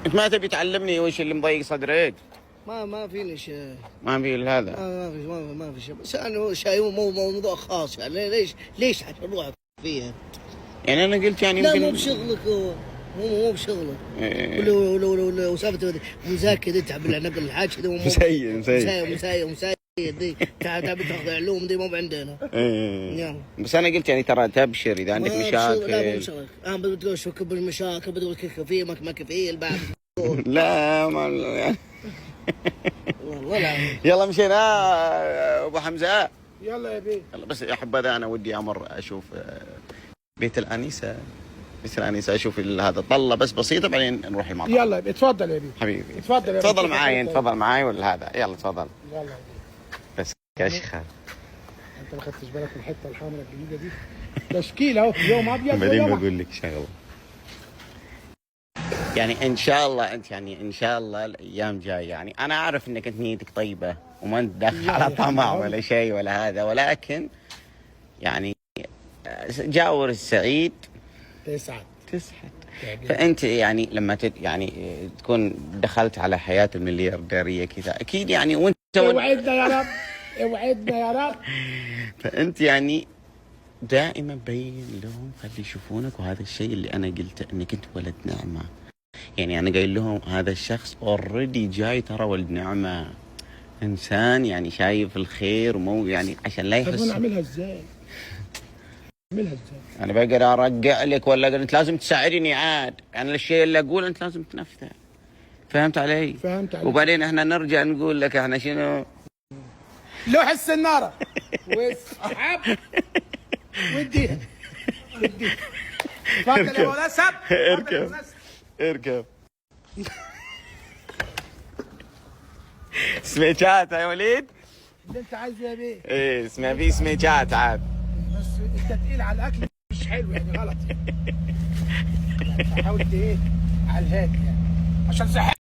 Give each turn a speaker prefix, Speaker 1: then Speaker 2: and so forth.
Speaker 1: انت ما تبي تعلمني وش اللي مضيق صدرك؟
Speaker 2: ما فيني شيء.
Speaker 1: ما في الا هذا.
Speaker 2: ما في شيء، بس انا شيء مو موضوع خاص يعني. ليش حتروح فيها؟
Speaker 1: يعني انا قلت يعني
Speaker 2: لا
Speaker 1: يمكن
Speaker 2: مو بشغلك هو، مو بشغلك.
Speaker 1: إيه.
Speaker 2: ولو سافرت مذاكر تتعب نقل الحاج كذا مسايد دي تعب تاخذ علوم دي مو عندنا.
Speaker 1: إيه. بس انا قلت يعني ترى تبشر اذا عندك مشاكل.
Speaker 2: لا مو بشغلك، انا بتقول شو كبر المشاكل، بتقول كفيل ما كفيل بعد.
Speaker 1: لا ما
Speaker 2: والله لا.
Speaker 1: يلا مشينا ابو حمزه.
Speaker 3: يلا يا بيه.
Speaker 1: يلا بس يا حبذا انا ودي امر اشوف بيت الانسه. اشوف هذا طله بس بسيطه بعدين نروح المطعم.
Speaker 3: يلا يا بيه اتفضل يا بيه.
Speaker 1: حبيبي
Speaker 3: تفضل
Speaker 1: معاي تفضل معاي ولا هذا. يلا تفضل.
Speaker 3: يلا يا بيه.
Speaker 1: بس كشخه.
Speaker 3: انت ما خدتش بالك من الحته الحمراء الجديده دي؟ تشكيل اهو، يوم ابيض
Speaker 1: بعدين
Speaker 3: ويوم
Speaker 1: بقول لك شغله. يعني ان شاء الله انت يعني ان شاء الله الايام جايه، يعني انا اعرف انك انت نيتك طيبه وما انت داخل على طمع ولا شيء ولا هذا، ولكن يعني جاور السعيد تسعد. فانت يعني لما يعني تكون دخلت على حياه المليارديريه كذا اكيد يعني وانت
Speaker 3: اوعدنا يا رب، اوعدنا يا رب.
Speaker 1: فانت يعني دائما بين لهم خلي يشوفونك، وهذا الشيء اللي انا قلته انك انت ولد نعمه. يعني انا قايل لهم هذا الشخص اوريدي جاي ترى ولد نعمه، انسان يعني شايف الخير مو يعني عشان لا يحس.
Speaker 3: طب نعملها ازاي؟ نعملها ازاي؟
Speaker 1: انا بقدر ارجع لك ولا انت لازم تساعدني عاد؟ يعني الشيء اللي اقوله انت لازم تنفذه. فهمت علي؟
Speaker 3: فهمت علي.
Speaker 1: وبعدين احنا نرجع نقول لك احنا شنو؟
Speaker 3: لوح السناره واسحب وديها. تفضل يا ولد اسد.
Speaker 1: اركب. سميكات يا وليد.
Speaker 3: اللي انت عايزه يا بيه.
Speaker 1: ايه اسمها في سميكات عاد.
Speaker 3: بس انت تقيل على الاكل مش حلو يعني، غلط يعني. حاولت ايه على الهادي يعني عشان صحتك.